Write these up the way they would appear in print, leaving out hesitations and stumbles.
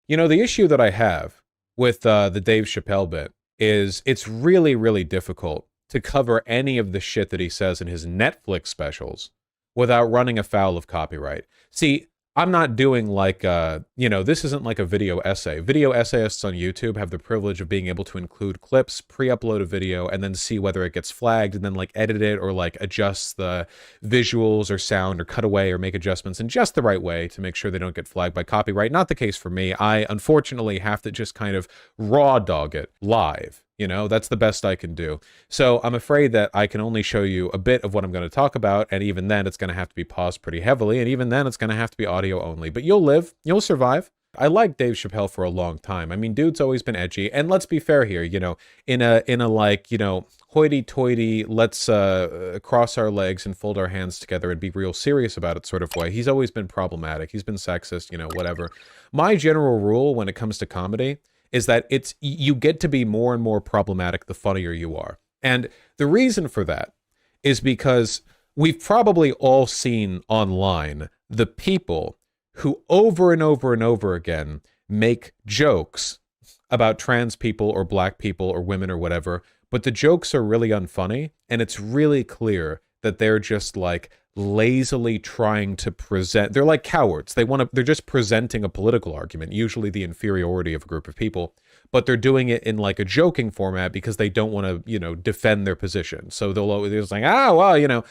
You know, the issue that I have with the Dave Chappelle bit is it's really, really difficult to cover any of the shit that he says in his Netflix specials without running afoul of copyright. See, I'm not doing like, this isn't like a video essay. Video essayists on YouTube have the privilege of being able to include clips, pre-upload a video, and then see whether it gets flagged and then like edit it or like adjust the visuals or sound or cut away or make adjustments in just the right way to make sure they don't get flagged by copyright. Not the case for me. I unfortunately have to just kind of raw dog it live. You know, that's the best I can do. So I'm afraid that I can only show you a bit of what I'm going to talk about, and even then it's going to have to be paused pretty heavily, and even then it's going to have to be audio only. But you'll live, you'll survive. I liked Dave Chappelle for a long time. I mean, dude's always been edgy, and let's be fair here, you know, in a like, you know, hoity-toity, let's cross our legs and fold our hands together and be real serious about it sort of way. He's always been problematic. He's been sexist, you know, whatever. My general rule when it comes to comedy is that you get to be more and more problematic the funnier you are. And the reason for that is because we've probably all seen online the people who over and over and over again make jokes about trans people or black people or women or whatever, but the jokes are really unfunny, and it's really clear that they're just like lazily trying to present. They're like cowards. They're just presenting a political argument, usually the inferiority of a group of people, but they're doing it in like a joking format because they don't want to, you know, defend their position. So they're just like, well, you know,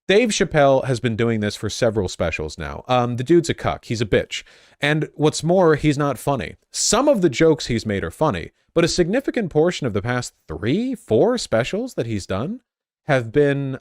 Dave Chappelle has been doing this for several specials now. The dude's a cuck. He's a bitch. And what's more, he's not funny. Some of the jokes he's made are funny, but a significant portion of the past 3-4 specials that he's done have been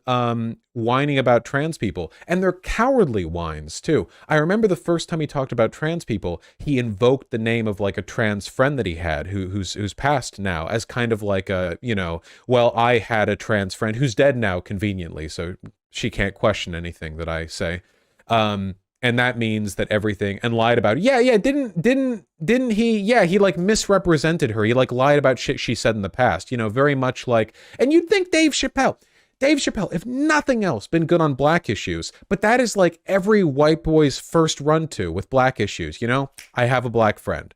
whining about trans people, and they're cowardly whines too. I remember the first time he talked about trans people, he invoked the name of like a trans friend that he had who's passed now as kind of like a, you know, well, I had a trans friend who's dead now conveniently, so she can't question anything that I say. And that means that everything, and lied about it. Didn't he like misrepresented her. He like lied about shit she said in the past, you know, very much like, and you'd think Dave Chappelle, if nothing else, been good on black issues, but that is like every white boy's first run to with black issues, you know? I have a black friend.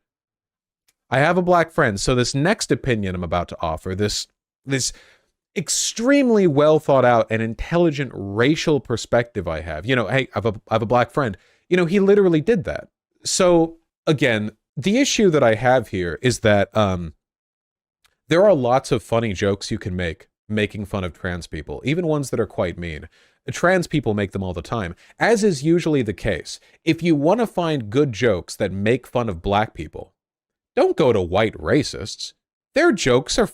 So this next opinion I'm about to offer, this extremely well thought out and intelligent racial perspective I have, you know, hey, I have a black friend, you know, he literally did that. So again, the issue that I have here is that there are lots of funny jokes you can make making fun of trans people, even ones that are quite mean. Trans people make them all the time, as is usually the case. If you want to find good jokes that make fun of black people, don't go to white racists. Their jokes are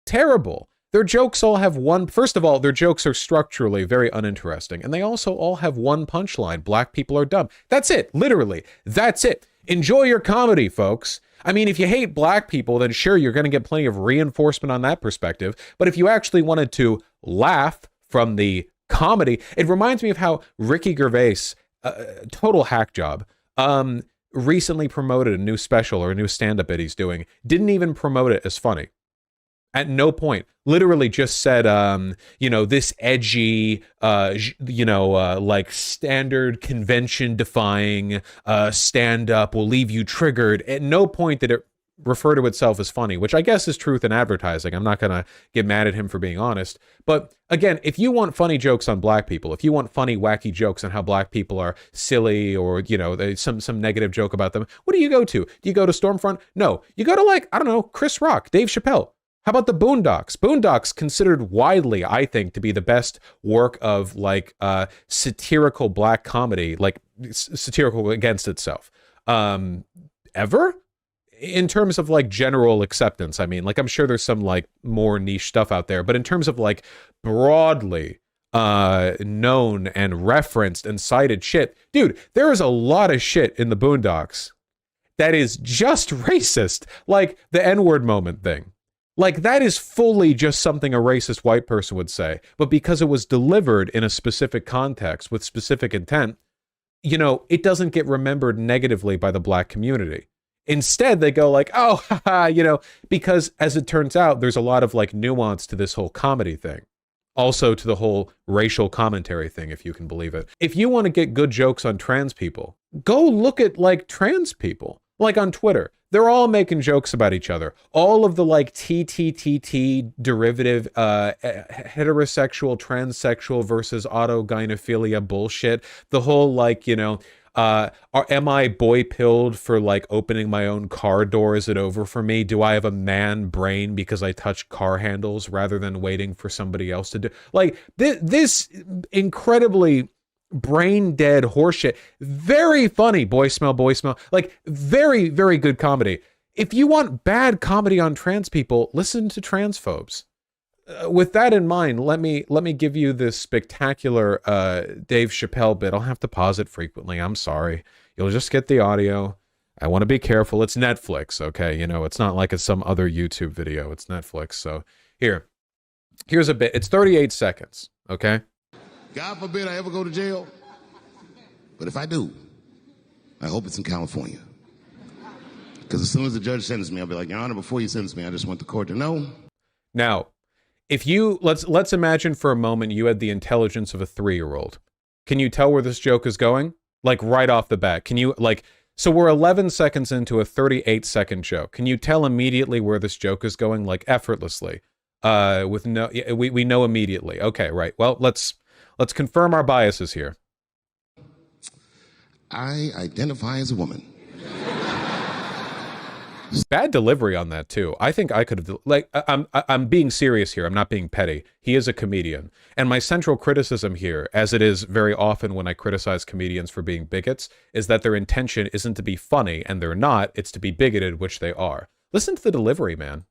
terrible. Their jokes all have one, first of all, their jokes are structurally very uninteresting, and they also all have one punchline: black people are dumb. That's it, literally. That's it. Enjoy your comedy, folks. I mean, if you hate black people, then sure, you're going to get plenty of reinforcement on that perspective. But if you actually wanted to laugh from the comedy, it reminds me of how Ricky Gervais, total hack job, recently promoted a new special or a new stand-up bit he's doing, didn't even promote it as funny. At no point, literally just said, you know, this edgy, like standard convention defying stand-up will leave you triggered. At no point did it refer to itself as funny, which I guess is truth in advertising. I'm not going to get mad at him for being honest. But again, if you want funny jokes on black people, if you want funny, wacky jokes on how black people are silly or, you know, some negative joke about them, what do you go to? Do you go to Stormfront? No. You go to, like, I don't know, Chris Rock, Dave Chappelle. How about the Boondocks? Boondocks considered widely, I think, to be the best work of like satirical black comedy, like satirical against itself. Ever? In terms of like general acceptance, I mean, like I'm sure there's some like more niche stuff out there, but in terms of like broadly known and referenced and cited shit, dude, there is a lot of shit in the Boondocks that is just racist, like the N-word moment thing. Like, that is fully just something a racist white person would say. But because it was delivered in a specific context with specific intent, you know, it doesn't get remembered negatively by the black community. Instead, they go like, oh, haha, you know, because as it turns out, there's a lot of like nuance to this whole comedy thing. Also to the whole racial commentary thing, if you can believe it. If you want to get good jokes on trans people, go look at like trans people. Like on Twitter, they're all making jokes about each other. All of the like TTTT derivative, heterosexual, transsexual versus autogynephilia bullshit. The whole like, you know, am I boy pilled for like opening my own car door? Is it over for me? Do I have a man brain because I touch car handles rather than waiting for somebody else to do? Like this incredibly brain dead horseshit. Very funny. Boy smell, boy smell. Like very, very good comedy. If you want bad comedy on trans people, listen to Transphobes. With that in mind, let me give you this spectacular Dave Chappelle bit. I'll have to pause it frequently. I'm sorry. You'll just get the audio. I want to be careful. It's Netflix, okay? You know, it's not like it's some other YouTube video. It's Netflix. So here's a bit. It's 38 seconds, okay? God forbid I ever go to jail. But if I do, I hope it's in California. Because as soon as the judge sentences me, I'll be like, Your Honor, before you sentence me, I just want the court to know. Now, if you let's imagine for a moment you had the intelligence of a 3-year-old. Can you tell where this joke is going? Like right off the bat. Can you like so we're 11 seconds into a 38-second joke. Can you tell immediately where this joke is going, like effortlessly? With no we know immediately. Okay, right. Well, let's confirm our biases here. I identify as a woman. Bad delivery on that too. I think I could have like I'm being serious here. I'm not being petty. He is a comedian. And my central criticism here, as it is very often when I criticize comedians for being bigots, is that their intention isn't to be funny, and they're not. It's to be bigoted, which they are. Listen to the delivery, man.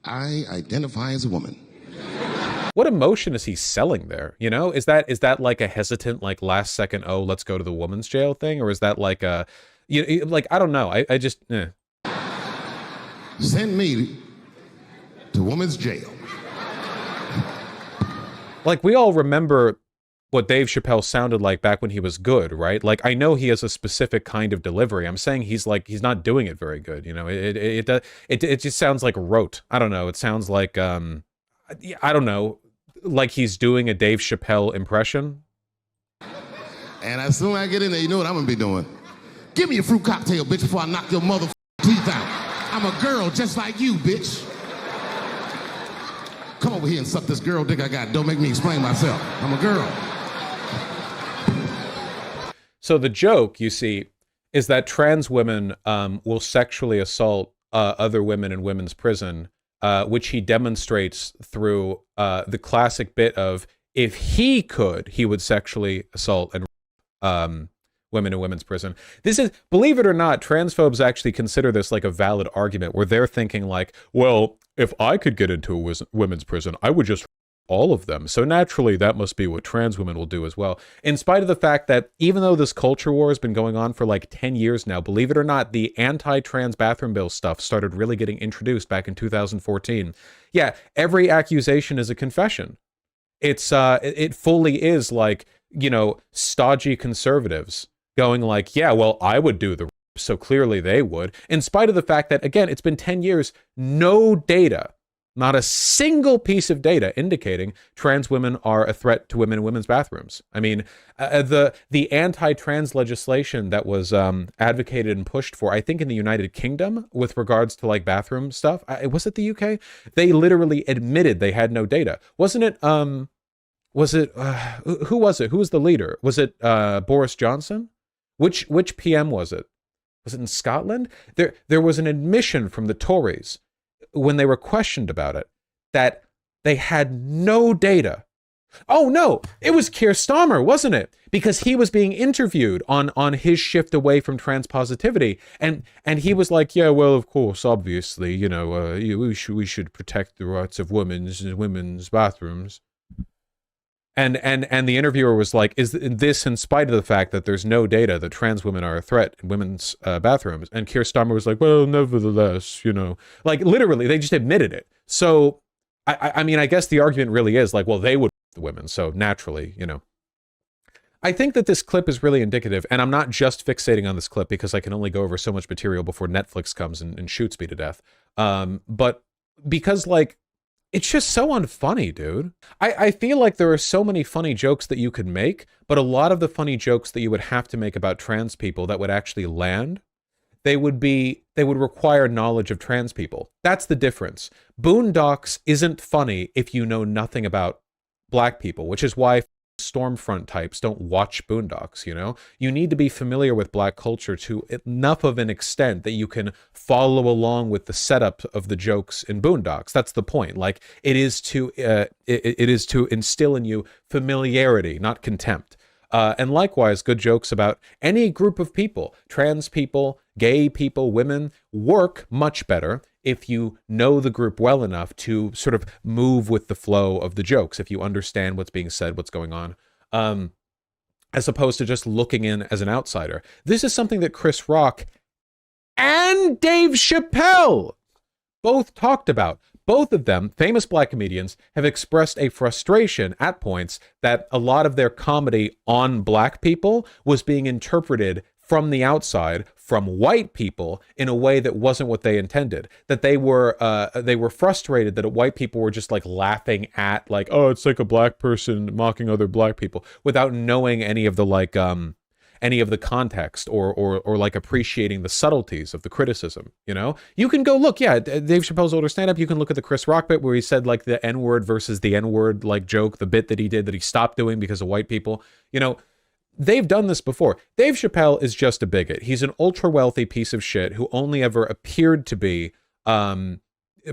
I identify as a woman. What emotion is he selling there? You know, is that like a hesitant, like last second, oh, let's go to the woman's jail thing? Or is that like a, you like, I don't know. I just, Send me to woman's jail. Like we all remember what Dave Chappelle sounded like back when he was good, right? Like I know he has a specific kind of delivery. I'm saying he's not doing it very good. You know, it just sounds like rote. I don't know. It sounds like, I don't know, like he's doing a Dave Chappelle impression. And as soon as I get in there, you know what I'm gonna be doing? Give me a fruit cocktail, bitch, before I knock your mother teeth out. I'm a girl just like you, bitch. Come over here and suck this girl dick I got. Don't make me explain myself. I'm a girl. So the joke, you see, is that trans women will sexually assault other women in women's prison, which he demonstrates through the classic bit of, if he could, he would sexually assault and women in women's prison. This is, believe it or not, transphobes actually consider this like a valid argument, where they're thinking like, well, if I could get into a women's prison, I would just all of them. So naturally, that must be what trans women will do as well. In spite of the fact that even though this culture war has been going on for like 10 years now, believe it or not, the anti-trans bathroom bill stuff started really getting introduced back in 2014. Yeah, every accusation is a confession. It fully is like, you know, stodgy conservatives going like, yeah, well, I would do the, so clearly they would. In spite of the fact that, again, it's been 10 years, no data, not a single piece of data indicating trans women are a threat to women in women's bathrooms. I mean, the anti-trans legislation that was advocated and pushed for, I think in the United Kingdom, with regards to like bathroom stuff, was it the UK? They literally admitted they had no data. Wasn't it, who was it? Who was the leader? Was it Boris Johnson? Which PM was it? Was it in Scotland? There was an admission from the Tories when they were questioned about it that they had no data. Oh no, it was Keir Starmer, wasn't it? Because he was being interviewed on his shift away from transpositivity, and he was like, yeah, well, of course, obviously, you know, we should protect the rights of women's bathrooms. And the interviewer was like, is this in spite of the fact that there's no data that trans women are a threat in women's bathrooms? And Keir Starmer was like, well, nevertheless, you know, like literally they just admitted it. So, I mean, I guess the argument really is like, well, they would the women. So naturally, you know, I think that this clip is really indicative, and I'm not just fixating on this clip because I can only go over so much material before Netflix comes and shoots me to death. But because like, it's just so unfunny, dude. I feel like there are so many funny jokes that you could make, but a lot of the funny jokes that you would have to make about trans people that would actually land they would require knowledge of trans people. That's the difference. Boondocks isn't funny if you know nothing about black people, which is why Stormfront types don't watch Boondocks, you know? You need to be familiar with black culture to enough of an extent that you can follow along with the setup of the jokes in Boondocks. That's the point. Like, it is to instill in you familiarity, not contempt. And likewise, good jokes about any group of people, trans people, gay people, women, work much better if you know the group well enough to sort of move with the flow of the jokes, if you understand what's being said, what's going on, as opposed to just looking in as an outsider. This is something that Chris Rock and Dave Chappelle both talked about. Both of them, famous black comedians, have expressed a frustration at points that a lot of their comedy on black people was being interpreted from the outside, from white people, in a way that wasn't what they intended. That they were frustrated that white people were just like laughing at, like, oh, it's like a black person mocking other black people, without knowing any of the any of the context or like appreciating the subtleties of the criticism, you know? You can go look, yeah, Dave Chappelle's older stand-up, you can look at the Chris Rock bit where he said like the N-word versus the N-word like joke, the bit that he did that he stopped doing because of white people. You know, they've done this before. Dave Chappelle is just a bigot. He's an ultra-wealthy piece of shit who only ever appeared to be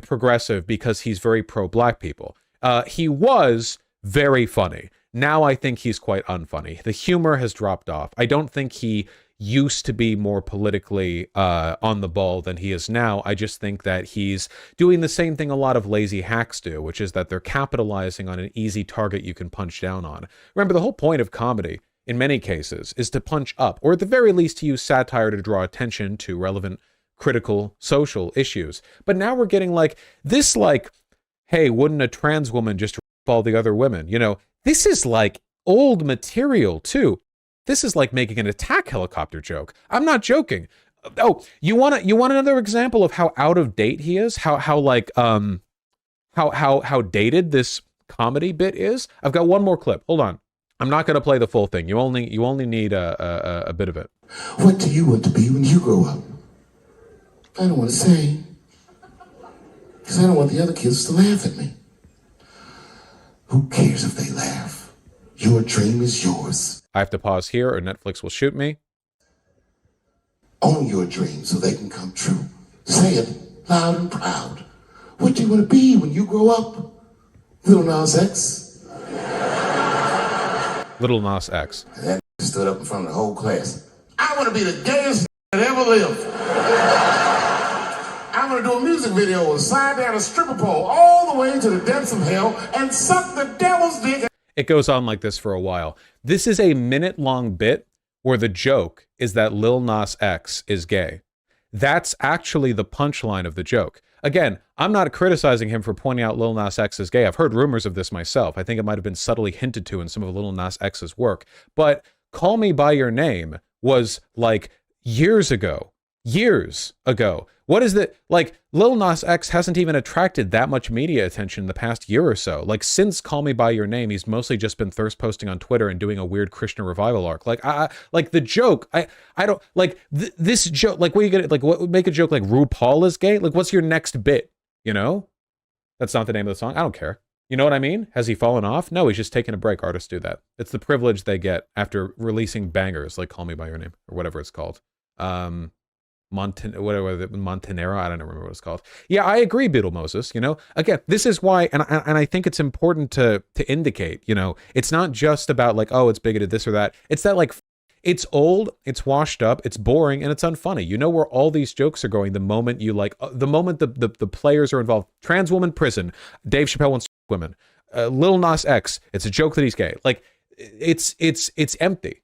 progressive because he's very pro-black people. He was very funny. Now I think he's quite unfunny. The humor has dropped off. I don't think he used to be more politically on the ball than he is now. I just think that he's doing the same thing a lot of lazy hacks do, which is that they're capitalizing on an easy target you can punch down on. Remember, the whole point of comedy, in many cases, is to punch up, or at the very least to use satire to draw attention to relevant, critical, social issues. But now we're getting like this, like, hey, wouldn't a trans woman just rape all the other women? You know, this is like old material too. This is like making an attack helicopter joke. I'm not joking. Oh, you want another example of how out of date he is? How dated this comedy bit is? I've got one more clip. Hold on. I'm not going to play the full thing. You only need a bit of it. What do you want to be when you grow up? I don't want to say, because I don't want the other kids to laugh at me. Who cares if they laugh? Your dream is yours. I have to pause here or Netflix will shoot me. Own your dream so they can come true. Say it loud and proud. What do you want to be when you grow up? Lil Nas X? Lil Nas X. That stood up in front of the whole class. I want to be the gayest that ever lived. I'm going to do a music video and slide down a stripper pole all the way to the depths of hell and suck the devil's dick. It goes on like this for a while. This is a minute-long bit where the joke is that Lil Nas X is gay. That's actually the punchline of the joke. Again, I'm not criticizing him for pointing out Lil Nas X as gay. I've heard rumors of this myself. I think it might have been subtly hinted to in some of Lil Nas X's work. But Call Me By Your Name was like years ago. What is that? Like, Lil Nas X hasn't even attracted that much media attention in the past year or so. Like, since Call Me By Your Name, he's mostly just been thirst posting on Twitter and doing a weird Krishna revival arc. Like, like the joke, I don't like this joke. Like, what are you gonna, like, what make a joke like RuPaul is gay? Like, what's your next bit? You know, that's not the name of the song. I don't care. You know what I mean? Has he fallen off? No, he's just taking a break. Artists do that. It's the privilege they get after releasing bangers like Call Me By Your Name or whatever it's called. Montanero, I don't remember what it's called. Yeah, I agree, Beetle Moses. You know, again, this is why, and I think it's important to indicate, you know, it's not just about like, oh, it's bigoted, this or that. It's that like, it's old, it's washed up, it's boring, and it's unfunny. You know where all these jokes are going the moment you like, the moment the players are involved. Trans woman prison. Dave Chappelle wants women. Lil Nas X. It's a joke that he's gay. Like, it's empty.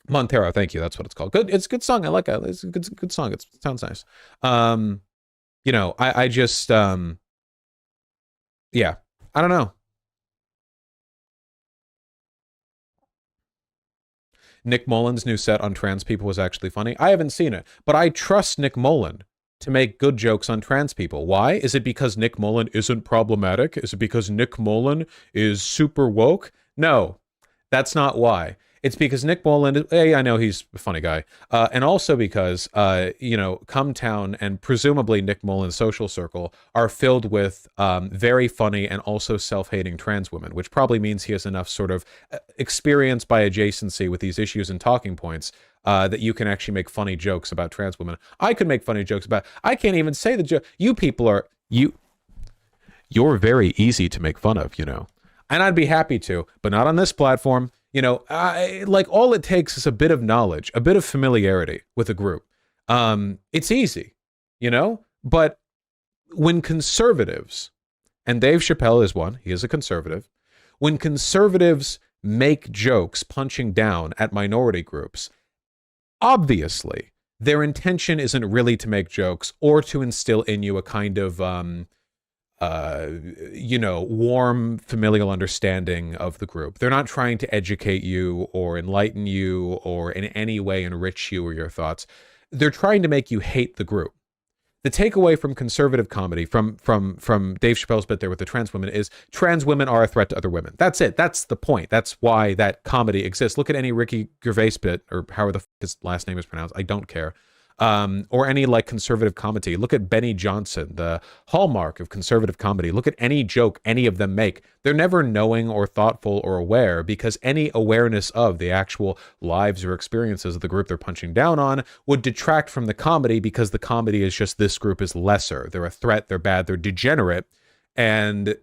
Montero, thank you. That's what it's called. Good. It's a good song. I like it. It's a good song. It sounds nice. You know, I just, yeah, I don't know. Nick Mullen's new set on trans people was actually funny. I haven't seen it, but I trust Nick Mullen to make good jokes on trans people. Why? Is it because Nick Mullen isn't problematic? Is it because Nick Mullen is super woke? No, that's not why. It's because Nick Mullen, hey, I know he's a funny guy, and also because, Cumtown and presumably Nick Mullen's social circle are filled with very funny and also self-hating trans women, which probably means he has enough sort of experience by adjacency with these issues and talking points that you can actually make funny jokes about trans women. I could make funny jokes about, I can't even say the joke. You people are, you're very easy to make fun of, and I'd be happy to, but not on this platform. All it takes is a bit of knowledge, a bit of familiarity with a group. It's easy, but when conservatives, and Dave Chappelle is one, he is a conservative, when conservatives make jokes punching down at minority groups, obviously their intention isn't really to make jokes or to instill in you a kind of warm familial understanding of the group. They're not trying to educate you or enlighten you or in any way enrich you or your thoughts. They're trying to make you hate the group. The takeaway from conservative comedy, from Dave Chappelle's bit there with the trans women, is trans women are a threat to other women. That's it. That's the point. That's why that comedy exists. Look at any Ricky Gervais bit, or however the his last name is pronounced. I don't care. Or any conservative comedy. Look at Benny Johnson, the hallmark of conservative comedy. Look at any joke any of them make. They're never knowing or thoughtful or aware, because any awareness of the actual lives or experiences of the group they're punching down on would detract from the comedy, because the comedy is just, this group is lesser. They're a threat. They're bad. They're degenerate. And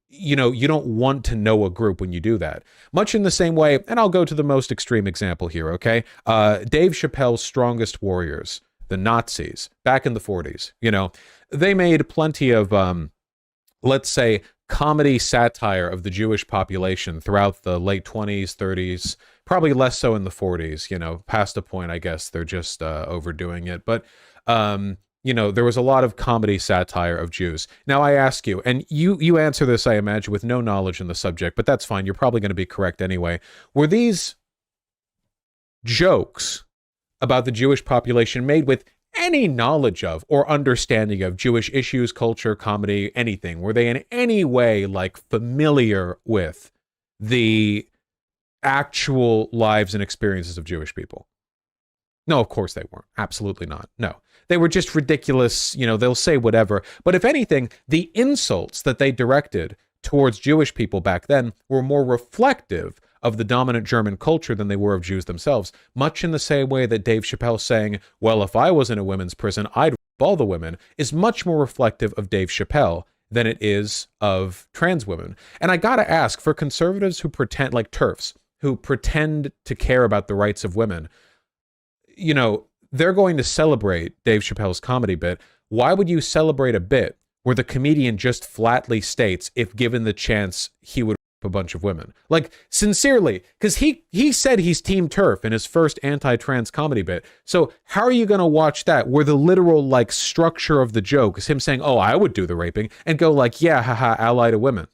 you don't want to know a group when you do that. Much in the same way, and I'll go to the most extreme example here, okay? Dave Chappelle's Strongest Warriors, the Nazis, back in the 40s, they made plenty of, let's say, comedy satire of the Jewish population throughout the late 20s, 30s, probably less so in the 40s, past a point, I guess they're just overdoing it. But, there was a lot of comedy satire of Jews. Now I ask you, and you answer this, I imagine, with no knowledge in the subject, but that's fine. You're probably going to be correct anyway. Were these jokes about the Jewish population made with any knowledge of or understanding of Jewish issues, culture, comedy, anything? Were they in any way familiar with the actual lives and experiences of Jewish people? No, of course they weren't. Absolutely not. No. They were just ridiculous, they'll say whatever. But if anything, the insults that they directed towards Jewish people back then were more reflective of the dominant German culture than they were of Jews themselves, much in the same way that Dave Chappelle saying, well, if I was in a women's prison, I'd rape all the women, is much more reflective of Dave Chappelle than it is of trans women. And I gotta ask, for conservatives who pretend, like TERFs, who pretend to care about the rights of women, they're going to celebrate Dave Chappelle's comedy bit. Why would you celebrate a bit where the comedian just flatly states, if given the chance, he would a bunch of women? Sincerely, because he said he's Team TERF in his first anti-trans comedy bit. So how are you going to watch that, where the literal structure of the joke is him saying, oh, I would do the raping, and go yeah, haha, ally to women?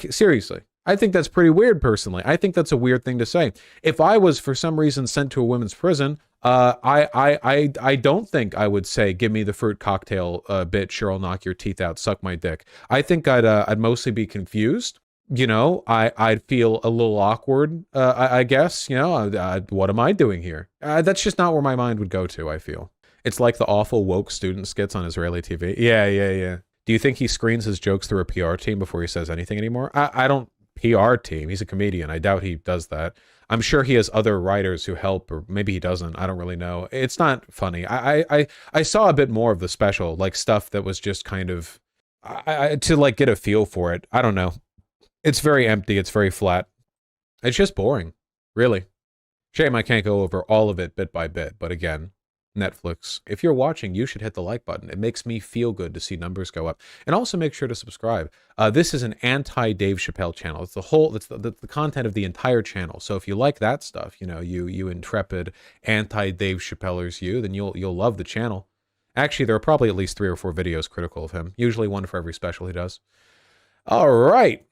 Seriously. I think that's pretty weird, personally. I think that's a weird thing to say. If I was for some reason sent to a women's prison, I don't think I would say, give me the fruit cocktail, bitch, or I'll knock your teeth out, suck my dick. I think I'd mostly be confused. I'd feel a little awkward, I guess, what am I doing here? That's just not where my mind would go to, I feel. It's like the awful woke student skits on Israeli TV. Yeah. Do you think he screens his jokes through a PR team before he says anything anymore? I don't. PR team. He's a comedian. I doubt he does that. I'm sure he has other writers who help, or maybe he doesn't. I don't really know. It's not funny. I saw a bit more of the special, stuff that was just kind of to get a feel for it. I don't know. It's very empty. It's very flat. It's just boring, really. Shame I can't go over all of it bit by bit, but again, Netflix. If you're watching, you should hit the like button. It makes me feel good to see numbers go up. And also make sure to subscribe. This is an anti-Dave Chappelle channel. It's the content of the entire channel. So if you like that stuff, you intrepid anti-Dave Chappellers, then you'll love the channel. Actually, there are probably at least 3 or 4 videos critical of him. Usually one for every special he does. All right.